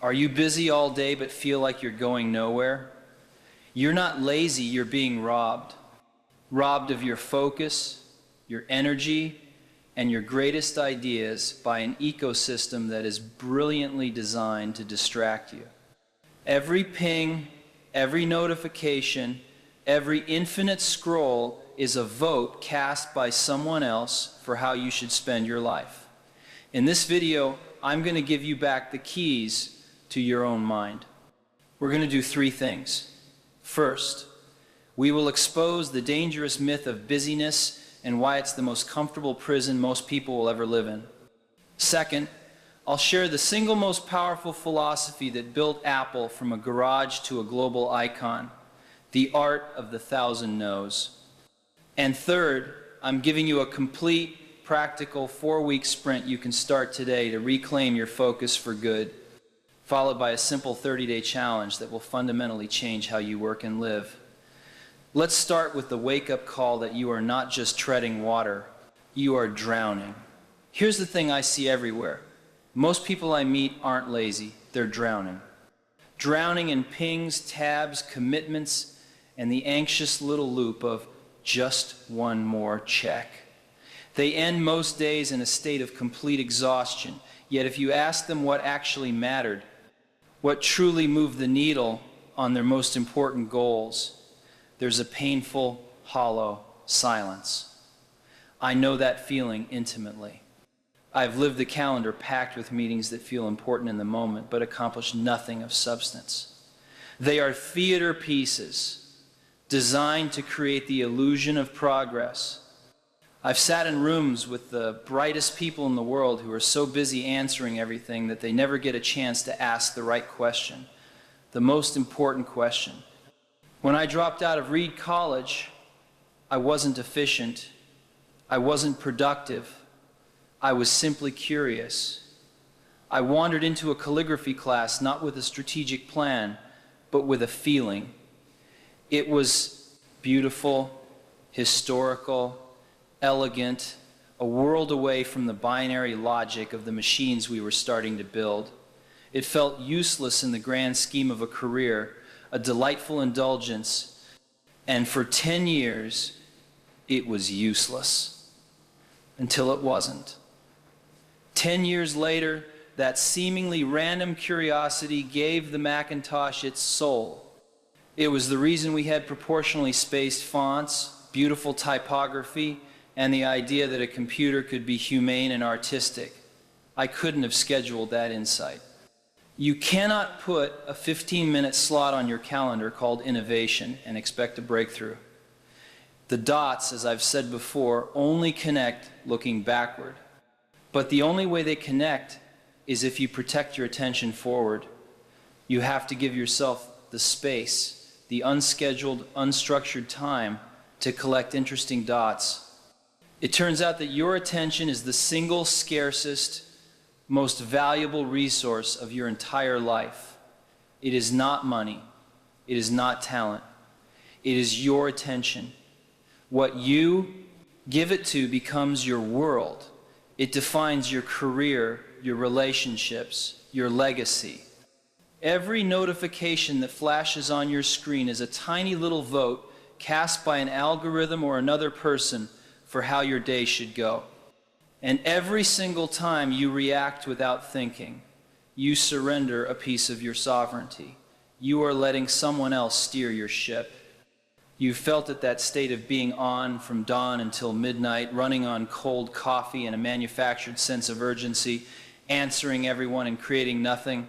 Are you busy all day but feel like you're going nowhere? You're not lazy, you're being robbed. Robbed of your focus, your energy, and your greatest ideas by an ecosystem that is brilliantly designed to distract you. Every ping, every notification, every infinite scroll is a vote cast by someone else for how you should spend your life. In this video, I'm going to give you back the keys to your own mind. We're going to do three things. First, we will expose the dangerous myth of busyness and why it's the most comfortable prison most people will ever live in. Second, I'll share the single most powerful philosophy that built Apple from a garage to a global icon, the art of the 1,000 no's. And third, I'm giving you a complete, practical 4-week sprint you can start today to reclaim your focus for good, followed by a simple 30-day challenge that will fundamentally change how you work and live. Let's start with the wake-up call that you are not just treading water, you are drowning. Here's the thing I see everywhere. Most people I meet aren't lazy, they're drowning. Drowning in pings, tabs, commitments, and the anxious little loop of just one more check. They end most days in a state of complete exhaustion, yet if you ask them what actually mattered, what truly moved the needle on their most important goals, there's a painful, hollow silence. I know that feeling intimately. I've lived a calendar packed with meetings that feel important in the moment but accomplish nothing of substance. They are theater pieces designed to create the illusion of progress. I've sat in rooms with the brightest people in the world who are so busy answering everything that they never get a chance to ask the right question, the most important question. When I dropped out of Reed College, I wasn't efficient, I wasn't productive, I was simply curious. I wandered into a calligraphy class not with a strategic plan, but with a feeling. It was beautiful, historical, elegant, a world away from the binary logic of the machines we were starting to build. It felt useless in the grand scheme of a career, a delightful indulgence, and for 10 years, it was useless, until it wasn't. 10 years later, that seemingly random curiosity gave the Macintosh its soul. It was the reason we had proportionally spaced fonts, beautiful typography, and the idea that a computer could be humane and artistic. I couldn't have scheduled that insight. You cannot put a 15-minute slot on your calendar called innovation and expect a breakthrough. The dots, as I've said before, only connect looking backward. But the only way they connect is if you protect your attention forward. You have to give yourself the space, the unscheduled, unstructured time to collect interesting dots. It turns out that your attention is the single scarcest, most valuable resource of your entire life. It is not money. It is not talent. It is your attention. What you give it to becomes your world. It defines your career, your relationships, your legacy. Every notification that flashes on your screen is a tiny little vote cast by an algorithm or another person for how your day should go. And every single time you react without thinking, you surrender a piece of your sovereignty. You are letting someone else steer your ship. You felt at that state of being on from dawn until midnight, running on cold coffee and a manufactured sense of urgency, answering everyone and creating nothing.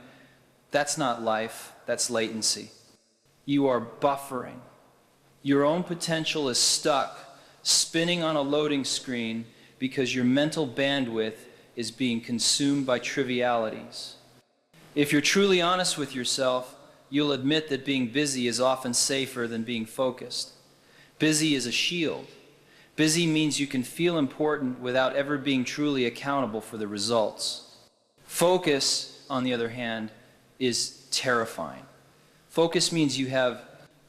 That's not life, that's latency. You are buffering. Your own potential is stuck, spinning on a loading screen because your mental bandwidth is being consumed by trivialities. If you're truly honest with yourself, you'll admit that being busy is often safer than being focused. Busy is a shield. Busy means you can feel important without ever being truly accountable for the results. Focus, on the other hand, is terrifying. Focus means you have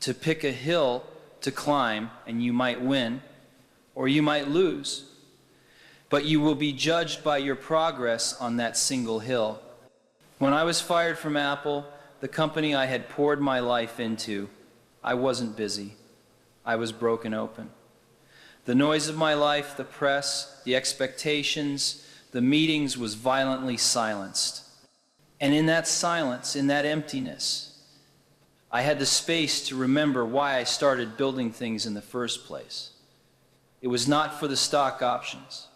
to pick a hill to climb, and you might win, or you might lose. But you will be judged by your progress on that single hill. When I was fired from Apple, the company I had poured my life into, I wasn't busy. I was broken open. The noise of my life, the press, the expectations, the meetings was violently silenced. And in that silence, in that emptiness, I had the space to remember why I started building things in the first place. It was not for the stock options.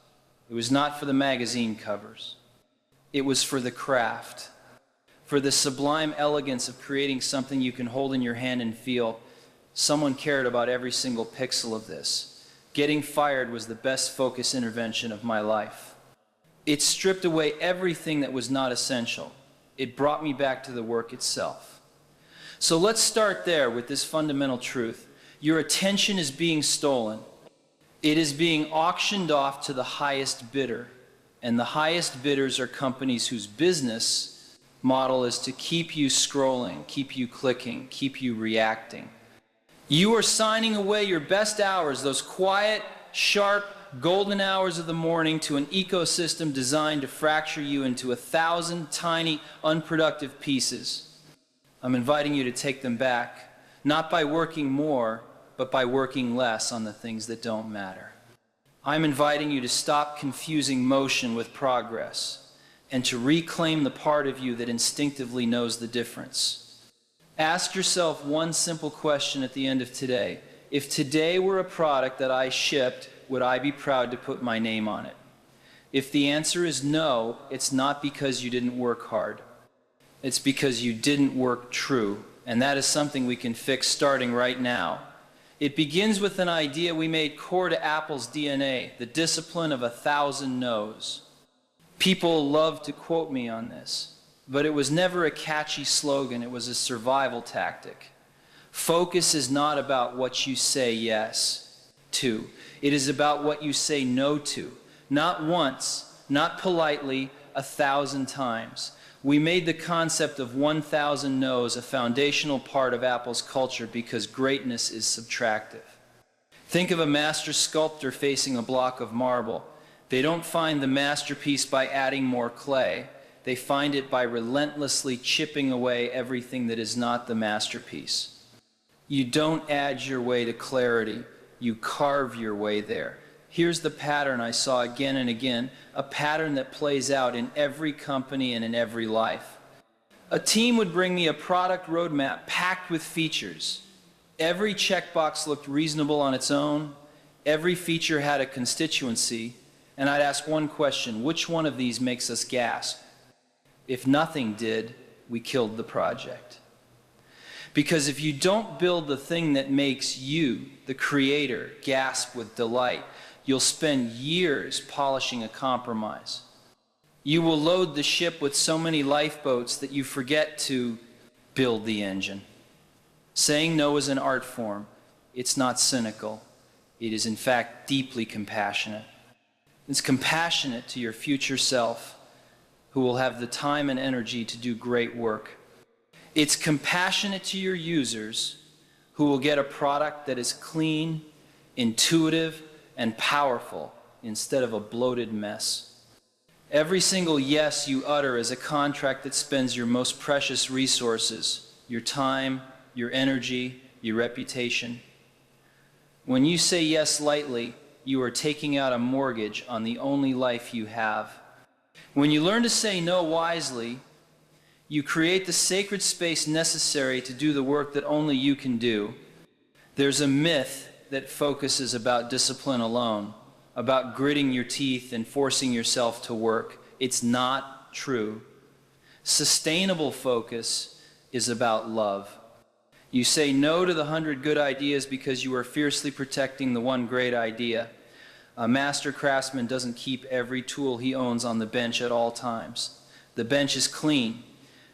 It was not for the magazine covers. It was for the craft, for the sublime elegance of creating something you can hold in your hand and feel. Someone cared about every single pixel of this. Getting fired was the best focus intervention of my life. It stripped away everything that was not essential. It brought me back to the work itself. So let's start there with this fundamental truth. Your attention is being stolen. It is being auctioned off to the highest bidder. And the highest bidders are companies whose business model is to keep you scrolling, keep you clicking, keep you reacting. You are signing away your best hours, those quiet, sharp, golden hours of the morning, to an ecosystem designed to fracture you into 1,000 tiny, unproductive pieces. I'm inviting you to take them back, not by working more, but by working less on the things that don't matter. I'm inviting you to stop confusing motion with progress and to reclaim the part of you that instinctively knows the difference. Ask yourself one simple question at the end of today. If today were a product that I shipped, would I be proud to put my name on it? If the answer is no, it's not because you didn't work hard. It's because you didn't work true, and that is something we can fix starting right now. It begins with an idea we made core to Apple's DNA, the discipline of 1,000 no's. People love to quote me on this, but it was never a catchy slogan, it was a survival tactic. Focus is not about what you say yes to. It is about what you say no to. Not once, not politely, 1,000 times. We made the concept of 1,000 no's a foundational part of Apple's culture because greatness is subtractive. Think of a master sculptor facing a block of marble. They don't find the masterpiece by adding more clay. They find it by relentlessly chipping away everything that is not the masterpiece. You don't add your way to clarity. You carve your way there. Here's the pattern I saw again and again, a pattern that plays out in every company and in every life. A team would bring me a product roadmap packed with features. Every checkbox looked reasonable on its own. Every feature had a constituency. And I'd ask one question: which one of these makes us gasp? If nothing did, we killed the project. Because if you don't build the thing that makes you, the creator, gasp with delight, you'll spend years polishing a compromise. You will load the ship with so many lifeboats that you forget to build the engine. Saying no is an art form. It's not cynical. It is in fact deeply compassionate. It's compassionate to your future self, who will have the time and energy to do great work. It's compassionate to your users, who will get a product that is clean, intuitive, and powerful instead of a bloated mess. Every single yes you utter is a contract that spends your most precious resources, your time, your energy, your reputation. When you say yes lightly, you are taking out a mortgage on the only life you have. When you learn to say no wisely, you create the sacred space necessary to do the work that only you can do. There's a myth that focuses about discipline alone, about gritting your teeth and forcing yourself to work. It's not true. Sustainable focus is about love. You say no to the 100 good ideas because you are fiercely protecting the one great idea. A master craftsman doesn't keep every tool he owns on the bench at all times. The bench is clean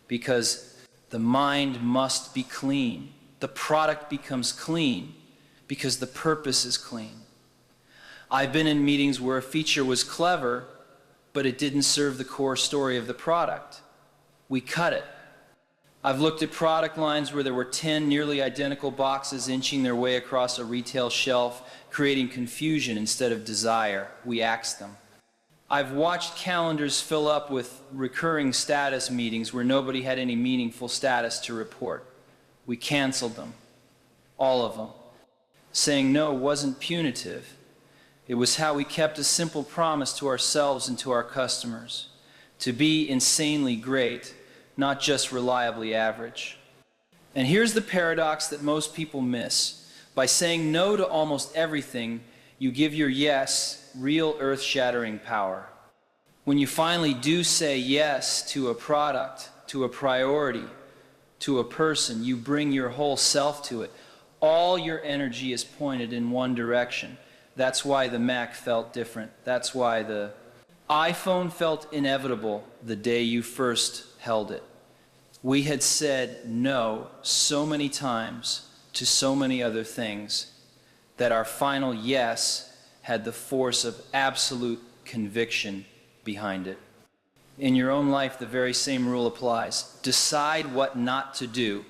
because the mind must be clean. The product becomes clean because the purpose is clean. I've been in meetings where a feature was clever, but it didn't serve the core story of the product. We cut it. I've looked at product lines where there were 10 nearly identical boxes inching their way across a retail shelf, creating confusion instead of desire. We axed them. I've watched calendars fill up with recurring status meetings where nobody had any meaningful status to report. We canceled them, all of them. Saying no wasn't punitive. It was how we kept a simple promise to ourselves and to our customers, to be insanely great, not just reliably average. And here's the paradox that most people miss. By saying no to almost everything, you give your yes real earth-shattering power. When you finally do say yes to a product, to a priority, to a person, you bring your whole self to it. All your energy is pointed in one direction. That's why the Mac felt different. That's why the iPhone felt inevitable the day you first held it. We had said no so many times to so many other things that our final yes had the force of absolute conviction behind it. In your own life, the very same rule applies. Decide what not to do.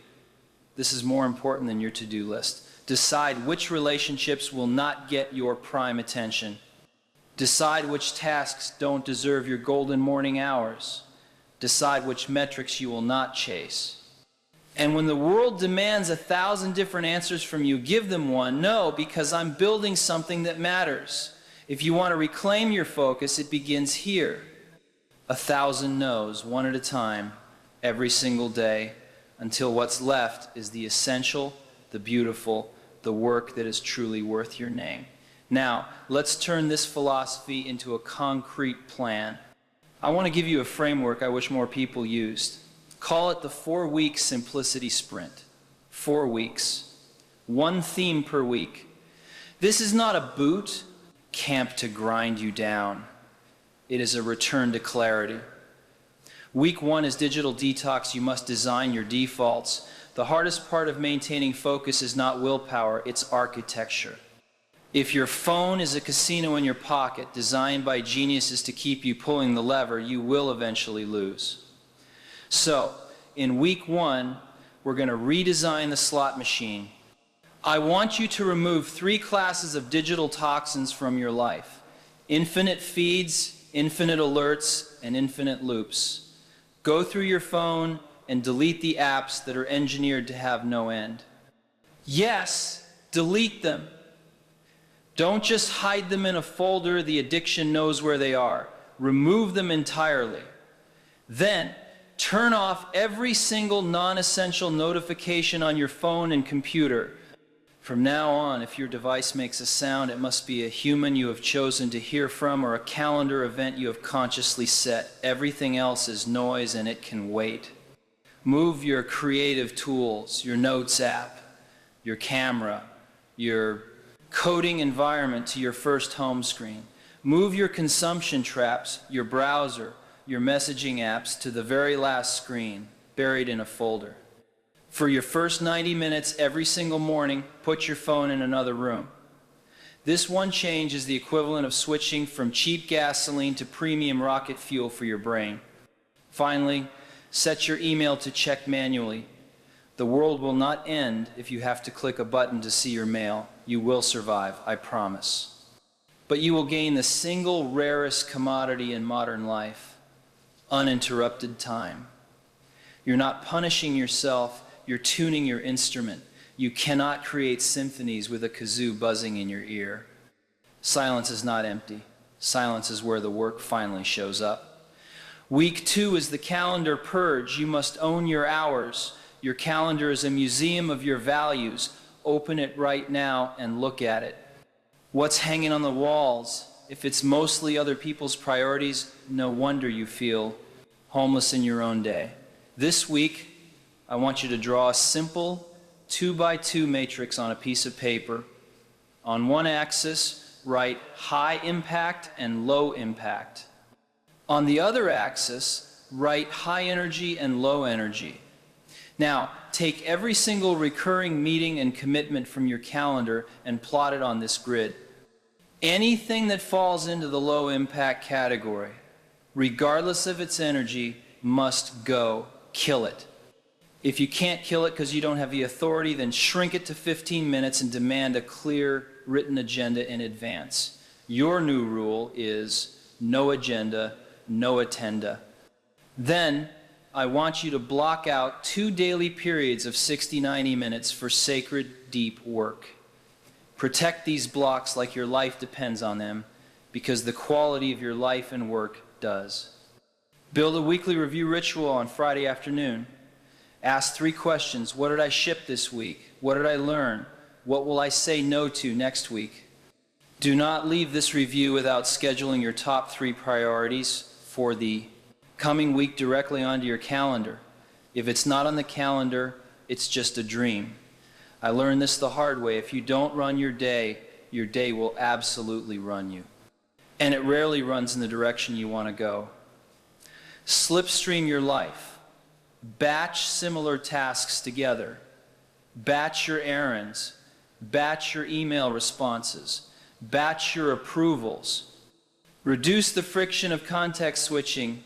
This is more important than your to-do list. Decide which relationships will not get your prime attention. Decide which tasks don't deserve your golden morning hours. Decide which metrics you will not chase. And when the world demands 1,000 different answers from you, give them one. No, because I'm building something that matters. If you want to reclaim your focus, it begins here. 1,000 no's, one at a time, every single day, until what's left is the essential, the beautiful, the work that is truly worth your name. Now, let's turn this philosophy into a concrete plan. I want to give you a framework I wish more people used. Call it the 4-week simplicity sprint. 4 weeks. One theme per week. This is not a boot camp to grind you down. It is a return to clarity. Week 1 is digital detox. You must design your defaults. The hardest part of maintaining focus is not willpower, it's architecture. If your phone is a casino in your pocket designed by geniuses to keep you pulling the lever, you will eventually lose. So, in week 1, we're going to redesign the slot machine. I want you to remove 3 classes of digital toxins from your life. Infinite feeds, infinite alerts, and infinite loops. Go through your phone and delete the apps that are engineered to have no end. Yes, delete them. Don't just hide them in a folder the addiction knows where they are. Remove them entirely. Then, turn off every single non-essential notification on your phone and computer. From now on, if your device makes a sound, it must be a human you have chosen to hear from or a calendar event you have consciously set. Everything else is noise and it can wait. Move your creative tools, your notes app, your camera, your coding environment to your first home screen. Move your consumption traps, your browser, your messaging apps to the very last screen, buried in a folder. For your first 90 minutes every single morning, put your phone in another room. This one change is the equivalent of switching from cheap gasoline to premium rocket fuel for your brain. Finally, set your email to check manually. The world will not end if you have to click a button to see your mail. You will survive, I promise. But you will gain the single rarest commodity in modern life: uninterrupted time. You're not punishing yourself, you're tuning your instrument. You cannot create symphonies with a kazoo buzzing in your ear. Silence is not empty. Silence is where the work finally shows up. Week 2 is the calendar purge. You must own your hours. Your calendar is a museum of your values. Open it right now and look at it. What's hanging on the walls? If it's mostly other people's priorities, no wonder you feel homeless in your own day. This week, I want you to draw a simple 2x2 matrix on a piece of paper. On one axis, write high impact and low impact. On the other axis, write high energy and low energy. Now, take every single recurring meeting and commitment from your calendar and plot it on this grid. Anything that falls into the low impact category, regardless of its energy, must go. Kill it. If you can't kill it because you don't have the authority, then shrink it to 15 minutes and demand a clear written agenda in advance. Your new rule is no agenda, no attenda. Then, I want you to block out 2 daily periods of 60-90 minutes for sacred, deep work. Protect these blocks like your life depends on them, because the quality of your life and work does. Build a weekly review ritual on Friday afternoon. Ask 3 questions. What did I ship this week? What did I learn? What will I say no to next week? Do not leave this review without scheduling your top 3 priorities for the coming week directly onto your calendar. If it's not on the calendar, it's just a dream. I learned this the hard way. If you don't run your day will absolutely run you. And it rarely runs in the direction you want to go. Slipstream your life. Batch similar tasks together. Batch your errands. Batch your email responses. Batch your approvals. Reduce the friction of context switching,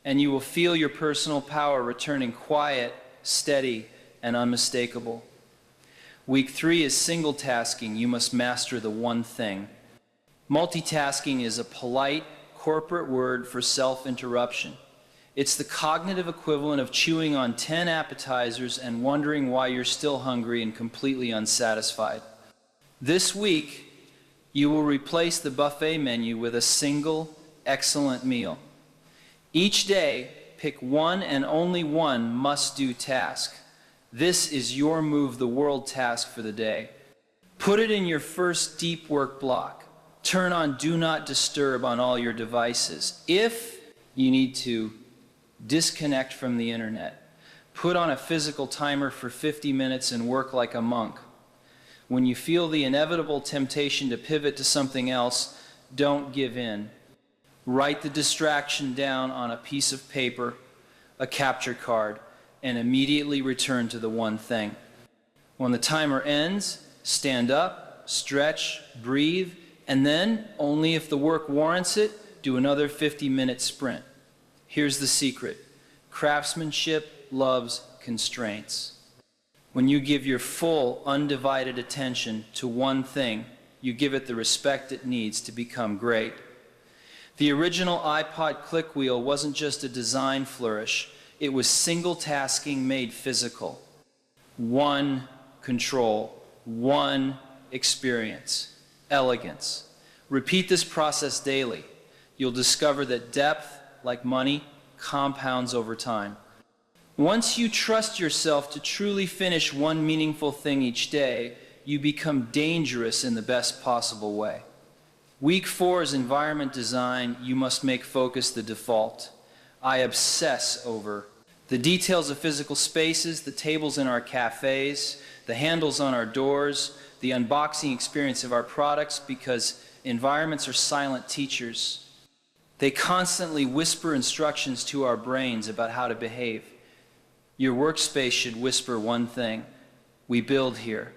and you will feel your personal power returning quiet, steady, and unmistakable. Week 3 is single tasking. You must master the one thing. Multitasking is a polite corporate word for self-interruption. It's the cognitive equivalent of chewing on 10 appetizers and wondering why you're still hungry and completely unsatisfied. This week, you will replace the buffet menu with a single, excellent meal. Each day, pick one and only one must-do task. This is your move the world task for the day. Put it in your first deep work block. Turn on Do Not Disturb on all your devices. If you need to disconnect from the internet, put on a physical timer for 50 minutes and work like a monk. When you feel the inevitable temptation to pivot to something else, don't give in. Write the distraction down on a piece of paper, a capture card, and immediately return to the one thing. When the timer ends, stand up, stretch, breathe, and then, only if the work warrants it, do another 50-minute sprint. Here's the secret. Craftsmanship loves constraints. When you give your full, undivided attention to one thing, you give it the respect it needs to become great. The original iPod click wheel wasn't just a design flourish. It was single tasking made physical. One control, one experience. Elegance. Repeat this process daily. You'll discover that depth, like money, compounds over time. Once you trust yourself to truly finish one meaningful thing each day, you become dangerous in the best possible way. Week 4 is environment design. You must make focus the default. I obsess over the details of physical spaces, the tables in our cafes, the handles on our doors, the unboxing experience of our products, because environments are silent teachers. They constantly whisper instructions to our brains about how to behave. Your workspace should whisper one thing: we build here.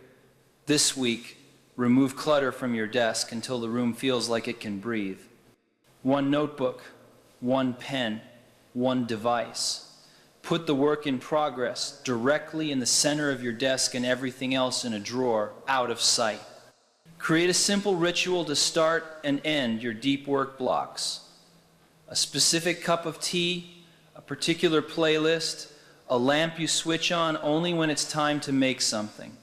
This week, remove clutter from your desk until the room feels like it can breathe. One notebook, one pen, one device. Put the work in progress directly in the center of your desk and everything else in a drawer, out of sight. Create a simple ritual to start and end your deep work blocks. A specific cup of tea, a particular playlist, a lamp you switch on only when it's time to make something.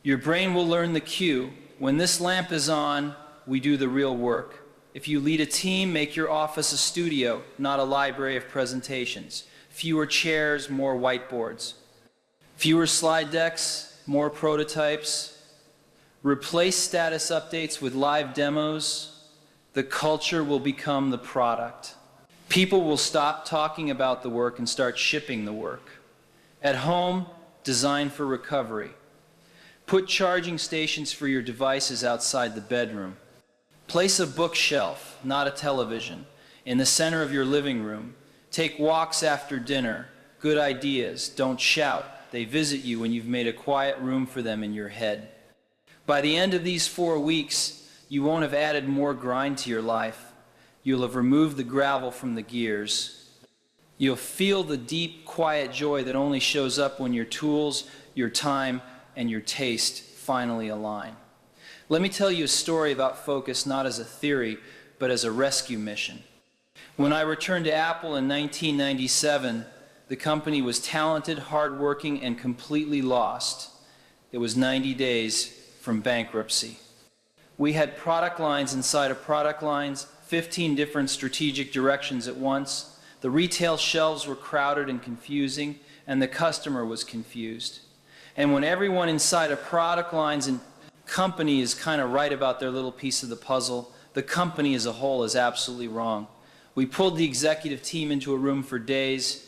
Your brain will learn the cue. When this lamp is on, we do the real work. If you lead a team, make your office a studio, not a library of presentations. Fewer chairs, more whiteboards. Fewer slide decks, more prototypes. Replace status updates with live demos. The culture will become the product. People will stop talking about the work and start shipping the work. At home, design for recovery. Put charging stations for your devices outside the bedroom. Place a bookshelf, not a television, in the center of your living room. Take walks after dinner. Good ideas. Don't shout. They visit you when you've made a quiet room for them in your head. By the end of these 4 weeks, you won't have added more grind to your life. You'll have removed the gravel from the gears. You'll feel the deep, quiet joy that only shows up when your tools, your time, and your taste finally align. Let me tell you a story about focus, not as a theory, but as a rescue mission. When I returned to Apple in 1997, the company was talented, hardworking, and completely lost. It was 90 days from bankruptcy. We had product lines inside of product lines, 15 different strategic directions at once. The retail shelves were crowded and confusing, and the customer was confused. And when everyone inside of product lines and company is kind of right about their little piece of the puzzle, the company as a whole is absolutely wrong. We pulled the executive team into a room for days.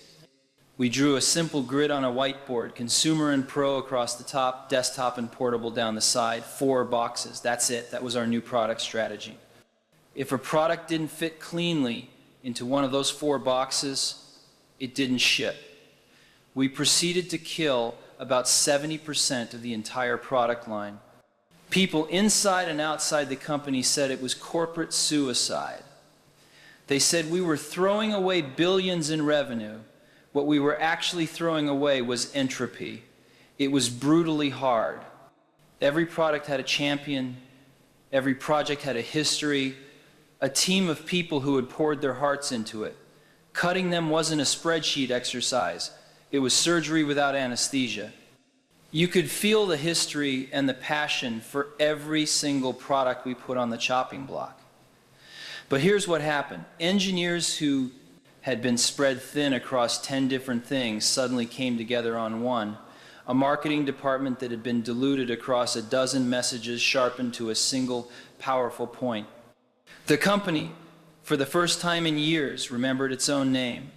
We drew a simple grid on a whiteboard, consumer and pro across the top, desktop and portable down the side, 4 boxes. That's it. That was our new product strategy. If a product didn't fit cleanly into one of those 4 boxes, it didn't ship. We proceeded to kill about 70% of the entire product line. People inside and outside the company said it was corporate suicide. They said we were throwing away billions in revenue. What we were actually throwing away was entropy. It was brutally hard. Every product had a champion. Every project had a history. A team of people who had poured their hearts into it. Cutting them wasn't a spreadsheet exercise. It was surgery without anesthesia. You could feel the history and the passion for every single product we put on the chopping block. But here's what happened. Engineers who had been spread thin across 10 different things suddenly came together on one. A marketing department that had been diluted across a dozen messages sharpened to a single powerful point. The company, for the first time in years, remembered its own name.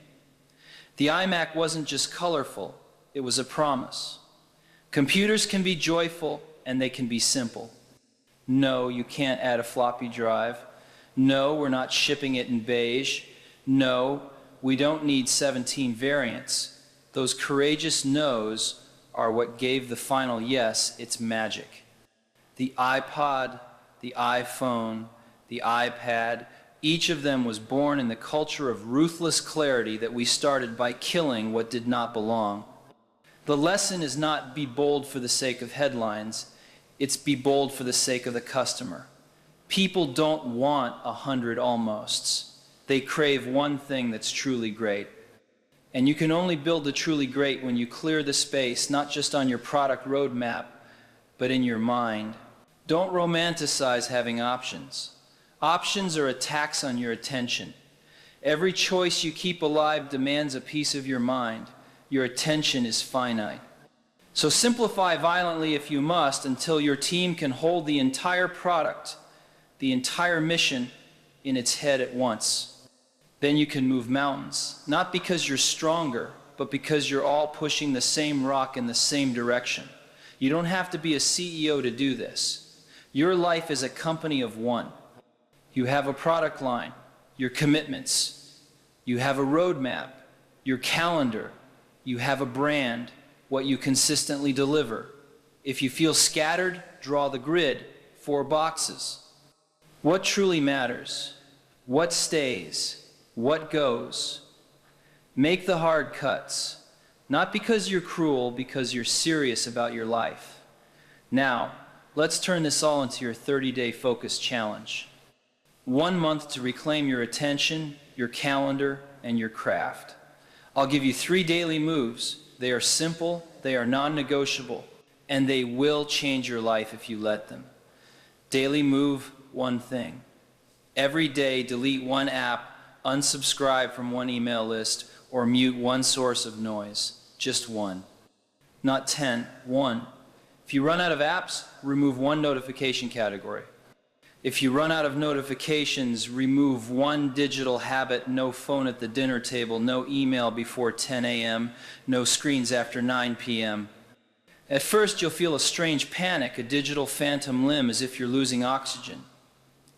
The iMac wasn't just colorful, it was a promise. Computers can be joyful and they can be simple. No, you can't add a floppy drive. No, we're not shipping it in beige. No, we don't need 17 variants. Those courageous no's are what gave the final yes its magic. The iPod, the iPhone, the iPad, each of them was born in the culture of ruthless clarity that we started by killing what did not belong. The lesson is not be bold for the sake of headlines, it's be bold for the sake of the customer. People don't want 100 almosts. They crave one thing that's truly great. And you can only build the truly great when you clear the space, not just on your product roadmap, but in your mind. Don't romanticize having options. Options are a tax on your attention. Every choice you keep alive demands a piece of your mind. Your attention is finite. So simplify violently if you must until your team can hold the entire product, the entire mission in its head at once. Then you can move mountains, not because you're stronger, but because you're all pushing the same rock in the same direction. You don't have to be a CEO to do this. Your life is a company of one. You have a product line, your commitments. You have a roadmap, your calendar. You have a brand, what you consistently deliver. If you feel scattered, draw the grid, 4 boxes. What truly matters? What stays? What goes? Make the hard cuts, not because you're cruel, because you're serious about your life. Now, let's turn this all into your 30-day focus challenge. 1 month to reclaim your attention, your calendar, and your craft. I'll give you 3 daily moves. They are simple, they are non-negotiable, and they will change your life if you let them. Daily move 1 thing. Every day, delete 1 app, unsubscribe from 1 email list, or mute 1 source of noise. Just 1. Not 10, 1. If you run out of apps, remove 1 notification category. If you run out of notifications, remove 1 digital habit: no phone at the dinner table, no email before 10 a.m., no screens after 9 p.m. At first, you'll feel a strange panic, a digital phantom limb, as if you're losing oxygen.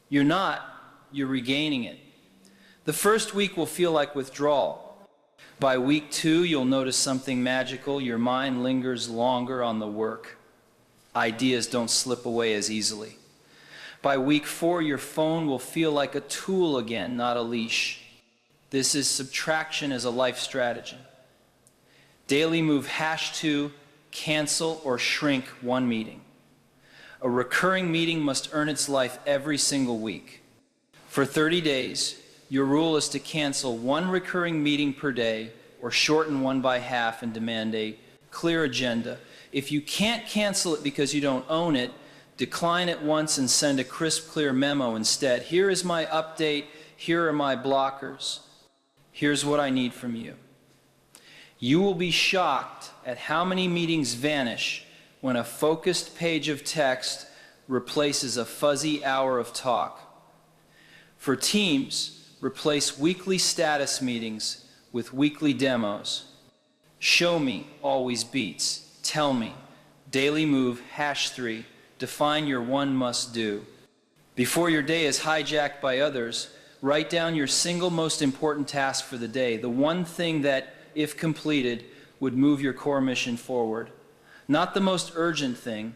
You're not, you're regaining it. The first week will feel like withdrawal. By week 2, you'll notice something magical. Your mind lingers longer on the work. Ideas don't slip away as easily. By week 4, your phone will feel like a tool again, not a leash. This is subtraction as a life strategy. Daily move #2, cancel or shrink 1 meeting. A recurring meeting must earn its life every single week. For 30 days, your rule is to cancel one recurring meeting per day or shorten one by half and demand a clear agenda. If you can't cancel it because you don't own it, decline it once and send a crisp, clear memo instead. Here is my update. Here are my blockers. Here's what I need from you. You will be shocked at how many meetings vanish when a focused page of text replaces a fuzzy hour of talk. For teams, replace weekly status meetings with weekly demos. Show me always beats. Tell me. Daily move, #3. Define your one must do. Before your day is hijacked by others, write down your single most important task for the day, the one thing that, if completed, would move your core mission forward. Not the most urgent thing,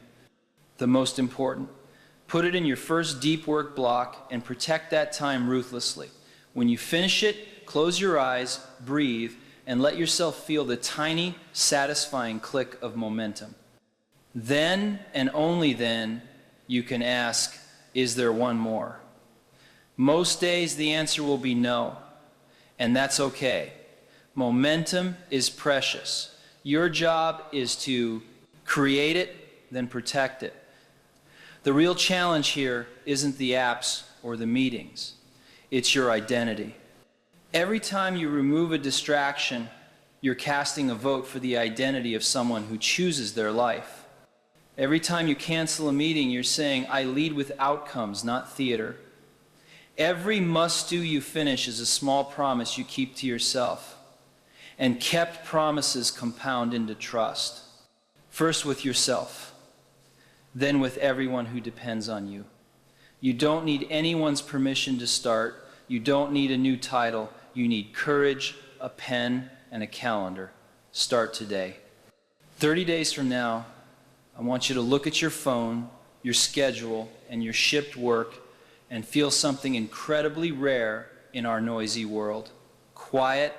the most important. Put it in your first deep work block and protect that time ruthlessly. When you finish it, close your eyes, breathe, and let yourself feel the tiny, satisfying click of momentum. Then, and only then, you can ask, is there one more? Most days the answer will be no, and that's okay. Momentum is precious. Your job is to create it, then protect it. The real challenge here isn't the apps or the meetings. It's your identity. Every time you remove a distraction, you're casting a vote for the identity of someone who chooses their life. Every time you cancel a meeting, you're saying, I lead with outcomes, not theater. Every must-do you finish is a small promise you keep to yourself. And kept promises compound into trust. First with yourself, then with everyone who depends on you. You don't need anyone's permission to start. You don't need a new title. You need courage, a pen, and a calendar. Start today. 30 days from now, I want you to look at your phone, your schedule, and your shipped work and feel something incredibly rare in our noisy world. Quiet,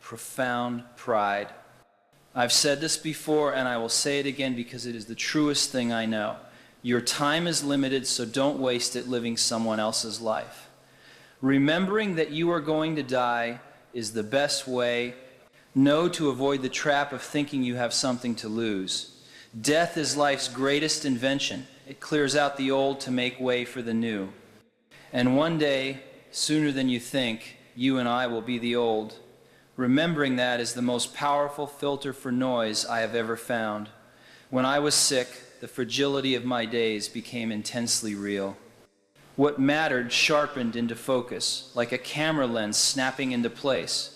profound pride. I've said this before and I will say it again because it is the truest thing I know. Your time is limited, so don't waste it living someone else's life. Remembering that you are going to die is the best way, to avoid the trap of thinking you have something to lose. Death is life's greatest invention. It clears out the old to make way for the new. And one day, sooner than you think, you and I will be the old. Remembering that is the most powerful filter for noise I have ever found. When I was sick, the fragility of my days became intensely real. What mattered sharpened into focus, like a camera lens snapping into place.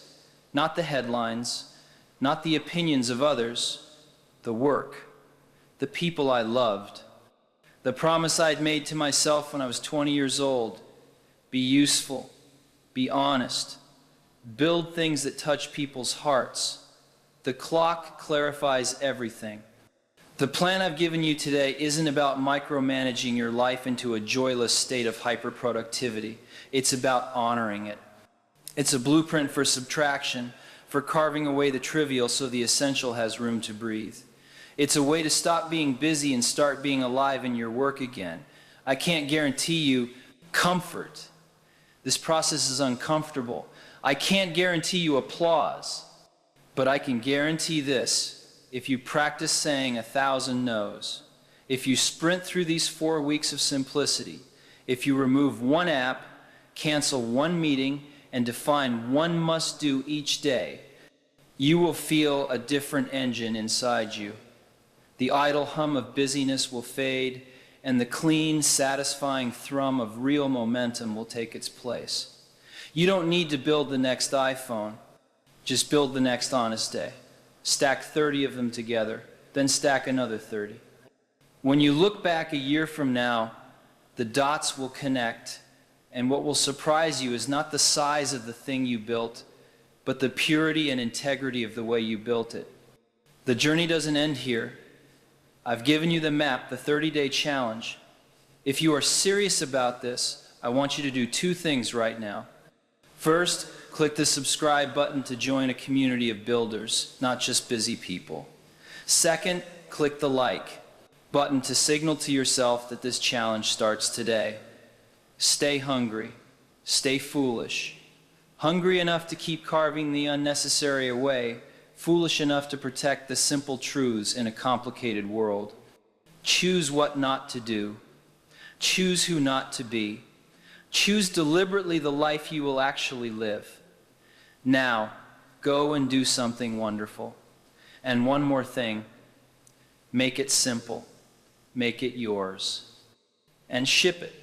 Not the headlines, not the opinions of others, the work, the people I loved. The promise I'd made to myself when I was 20 years old. Be useful, be honest, build things that touch people's hearts. The clock clarifies everything. The plan I've given you today isn't about micromanaging your life into a joyless state of hyperproductivity. It's about honoring it. It's a blueprint for subtraction, for carving away the trivial so the essential has room to breathe. It's a way to stop being busy and start being alive in your work again. I can't guarantee you comfort. This process is uncomfortable. I can't guarantee you applause, but I can guarantee this. If you practice saying 1,000 no's, if you sprint through these 4 weeks of simplicity, if you remove one app, cancel one meeting, and define one must-do each day, you will feel a different engine inside you. The idle hum of busyness will fade, and the clean, satisfying thrum of real momentum will take its place. You don't need to build the next iPhone. Just build the next honest day. Stack 30 of them together, then stack another 30. When you look back a year from now, the dots will connect, and what will surprise you is not the size of the thing you built, but the purity and integrity of the way you built it. The journey doesn't end here. I've given you the map, the 30-day challenge. If you are serious about this, I want you to do 2 things right now. First, click the subscribe button to join a community of builders, not just busy people. Second, click the like button to signal to yourself that this challenge starts today. Stay hungry, stay foolish, hungry enough to keep carving the unnecessary away, foolish enough to protect the simple truths in a complicated world. Choose what not to do. Choose who not to be. Choose deliberately the life you will actually live. Now, go and do something wonderful. And one more thing, make it simple. Make it yours. And ship it.